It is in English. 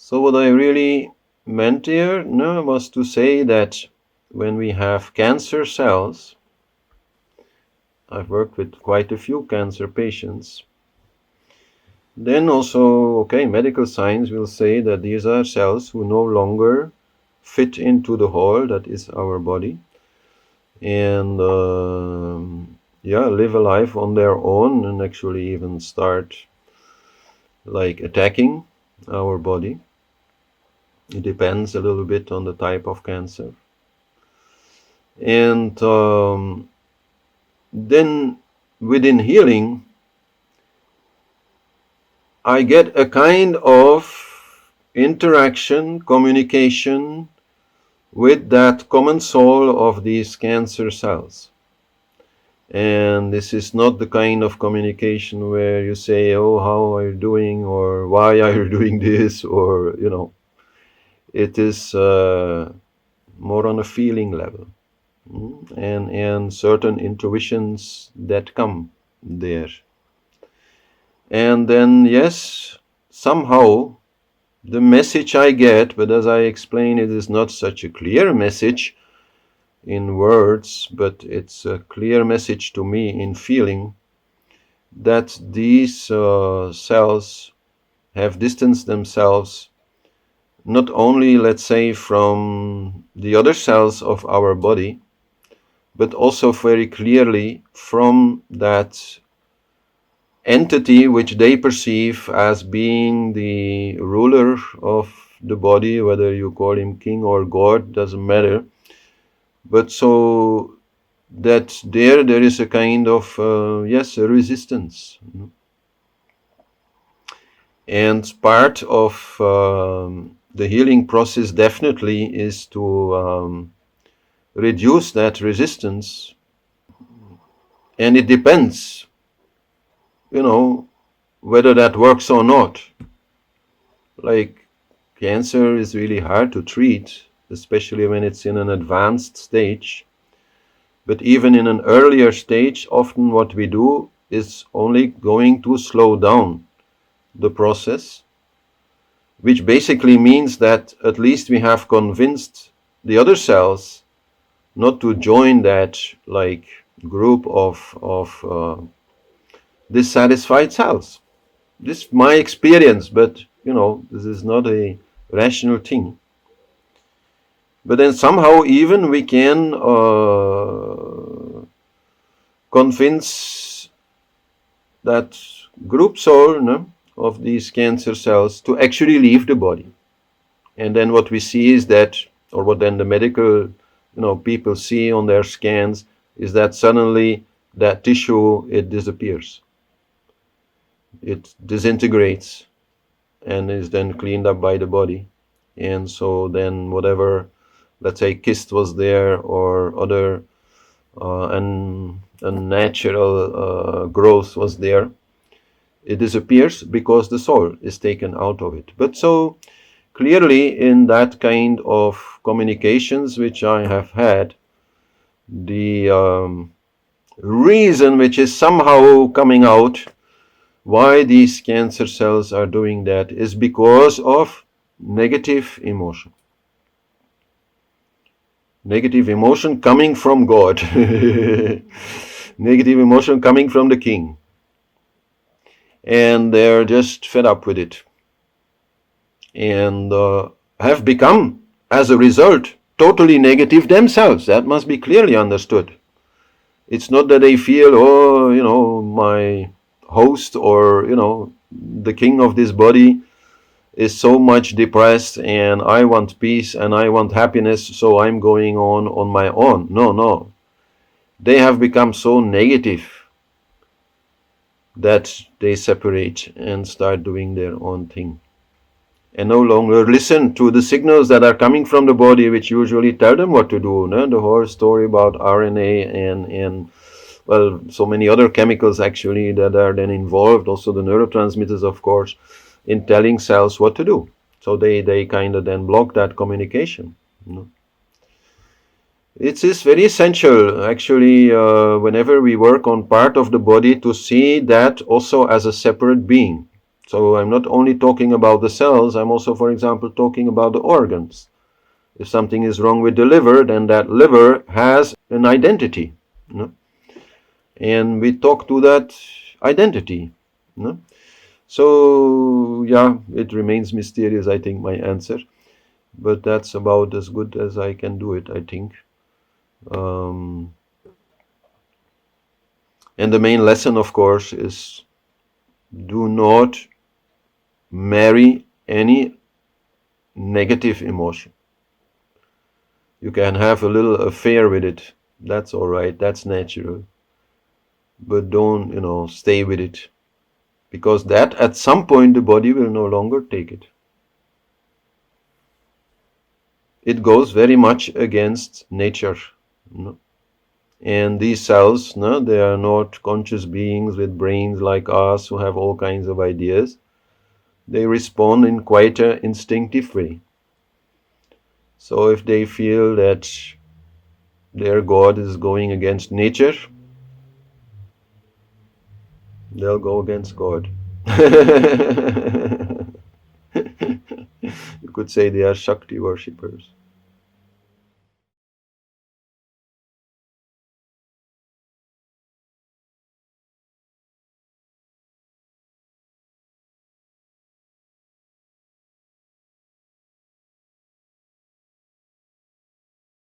So what I really meant here was to say that when we have cancer cells, I've worked with quite a few cancer patients, then also, okay, medical science will say that these are cells who no longer fit into the whole that is our body, and live a life on their own and actually even start like attacking our body. It depends a little bit on the type of cancer. And then within healing, I get a kind of interaction, communication with that common soul of these cancer cells. And this is not the kind of communication where you say, oh, how are you doing, or why are you doing this, or, it is more on a feeling level. And certain intuitions that come there. And then, yes, somehow the message I get, but as I explained, it is not such a clear message in words, but it's a clear message to me in feeling that these cells have distanced themselves not only, let's say, from the other cells of our body, but also very clearly from that entity which they perceive as being the ruler of the body, whether you call him king or god, doesn't matter. But so that there is a kind of, a resistance. And part of the healing process definitely is to reduce that resistance. And it depends, whether that works or not. Like, cancer is really hard to treat, especially when it's in an advanced stage. But even in an earlier stage, often what we do is only going to slow down the process, which basically means that at least we have convinced the other cells not to join that like group of dissatisfied cells. This is my experience, but this is not a rational thing. But then somehow even we can convince that group soul of these cancer cells to actually leave the body. And then what we see is that, or what then the medical people see on their scans, is that suddenly that tissue, it disappears. It disintegrates and is then cleaned up by the body. And so then whatever, let's say, cyst was there or other unnatural growth was there, it disappears because the soul is taken out of it. But so clearly in that kind of communications which I have had, the reason which is somehow coming out why these cancer cells are doing that is because of negative emotion. Negative emotion coming from God. Negative emotion coming from the king. And they're just fed up with it. And have become, as a result, totally negative themselves. That must be clearly understood. It's not that they feel, my host or, the king of this body is so much depressed and I want peace and I want happiness, so I'm going on my own. No. They have become so negative that they separate and start doing their own thing. And no longer listen to the signals that are coming from the body, which usually tell them what to do. No? The whole story about RNA and so many other chemicals actually that are then involved, also the neurotransmitters, of course, in telling cells what to do. So they kind of then block that communication. It is very essential, actually, whenever we work on part of the body, to see that also as a separate being. So I'm not only talking about the cells, I'm also, for example, talking about the organs. If something is wrong with the liver, then that liver has an identity. You know? And we talk to that identity. You know? So, yeah, it remains mysterious, I think, my answer. But that's about as good as I can do it, I think. And the main lesson, of course, is do not marry any negative emotion. You can have a little affair with it. That's all right. That's natural. But don't, stay with it. Because that at some point the body will no longer take it. It goes very much against nature. And these cells, they are not conscious beings with brains like us who have all kinds of ideas. They respond in quite an instinctive way. So if they feel that their God is going against nature, they'll go against God. You could say they are Shakti worshippers.